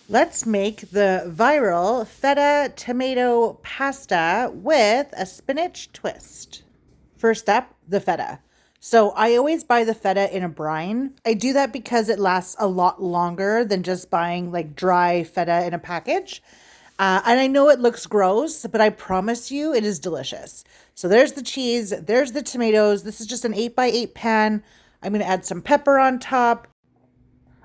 Let's make the viral feta tomato pasta with a spinach twist. First up, the feta. So I always buy the feta in a brine. I do that because it lasts a lot longer than just buying like dry feta in a package. And I know it looks gross, but I promise you it is delicious. So there's the cheese, there's the tomatoes. This is just an 8x8 pan. I'm going to add some pepper on top.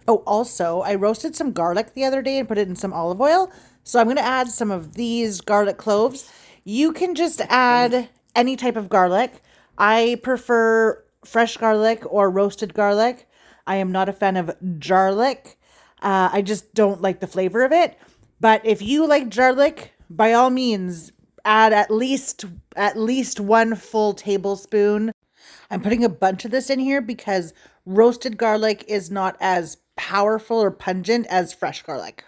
Oh, also, I roasted some garlic the other day and put it in some olive oil. So I'm going to add some of these garlic cloves. You can just add any type of garlic. I prefer fresh garlic or roasted garlic. I am not a fan of garlic. I just don't like the flavor of it. But if you like garlic, by all means, add at least one full tablespoon. I'm putting a bunch of this in here because roasted garlic is not as powerful or pungent as fresh garlic.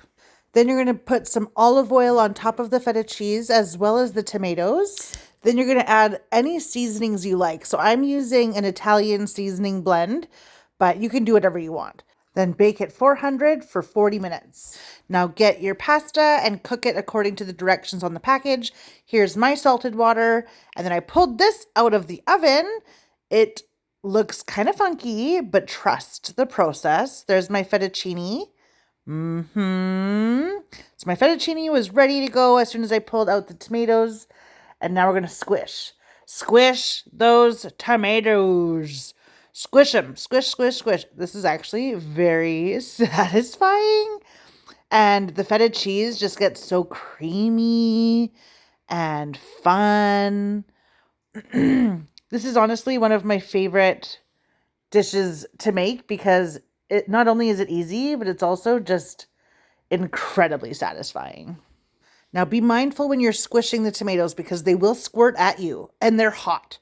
Then you're going to put some olive oil on top of the feta cheese as well as the tomatoes. Then you're going to add any seasonings you like. So I'm using an Italian seasoning blend, but you can do whatever you want. Then bake at 400 for 40 minutes. Now get your pasta and cook it according to the directions on the package. Here's my salted water. And then I pulled this out of the oven. It looks kind of funky, but trust the process. There's my fettuccine. So my fettuccine was ready to go as soon as I pulled out the tomatoes. And now we're going to squish. Squish those tomatoes. Squish them. Squish, squish, squish. This is actually very satisfying. And the feta cheese just gets so creamy and fun. This is honestly one of my favorite dishes to make because it not only is it easy, but it's also just incredibly satisfying. Now be mindful when you're squishing the tomatoes because they will squirt at you and they're hot.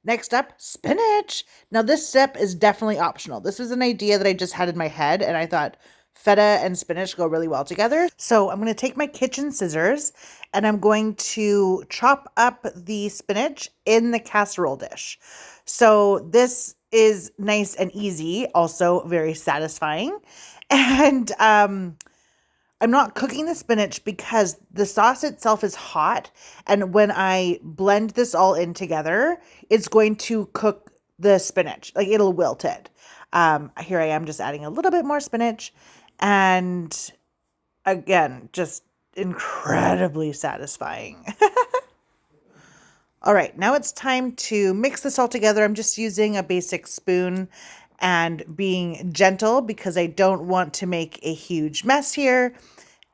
Next up, spinach. Now this step is definitely optional. This is an idea that I just had in my head and I thought feta and spinach go really well together. So I'm going to take my kitchen scissors and I'm going to chop up the spinach in the casserole dish. So this is nice and easy, also very satisfying. And I'm not cooking the spinach because the sauce itself is hot. And when I blend this all in together, it's going to cook the spinach. Like it'll wilt it. Here I am just adding a little bit more spinach. And again, just incredibly satisfying. All right, now it's time to mix this all together. I'm just using a basic spoon and being gentle because I don't want to make a huge mess here.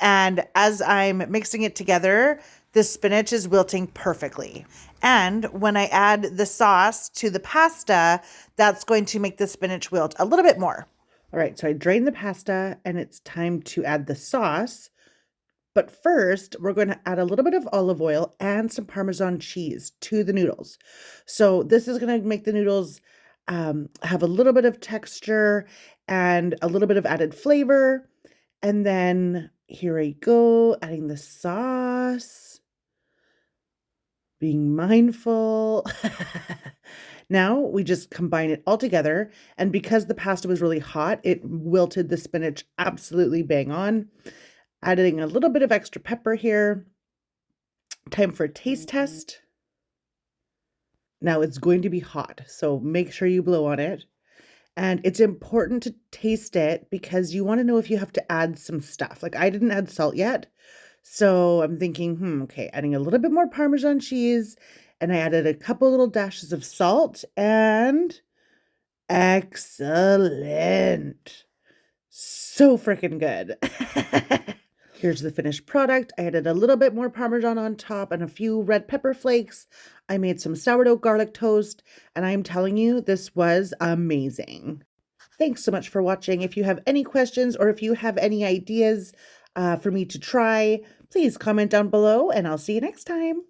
And as I'm mixing it together, the spinach is wilting perfectly. And when I add the sauce to the pasta, that's going to make the spinach wilt a little bit more. All right, so I drained the pasta and it's time to add the sauce. But first, we're going to add a little bit of olive oil and some Parmesan cheese to the noodles. So this is going to make the noodles have a little bit of texture and a little bit of added flavor. And then here I go, adding the sauce, being mindful. Now we just combine it all together. And because the pasta was really hot, it wilted the spinach absolutely bang on. Adding a little bit of extra pepper here. Time for a taste test. Now it's going to be hot, so make sure you blow on it. And it's important to taste it because you want to know if you have to add some stuff. Like I didn't add salt yet. So I'm thinking, okay, adding a little bit more Parmesan cheese. And I added a couple little dashes of salt and excellent. So freaking good. Here's the finished product. I added a little bit more Parmesan on top and a few red pepper flakes. I made some sourdough garlic toast, and I'm telling you, this was amazing. Thanks so much for watching. If you have any questions or if you have any ideas for me to try, please comment down below, and I'll see you next time.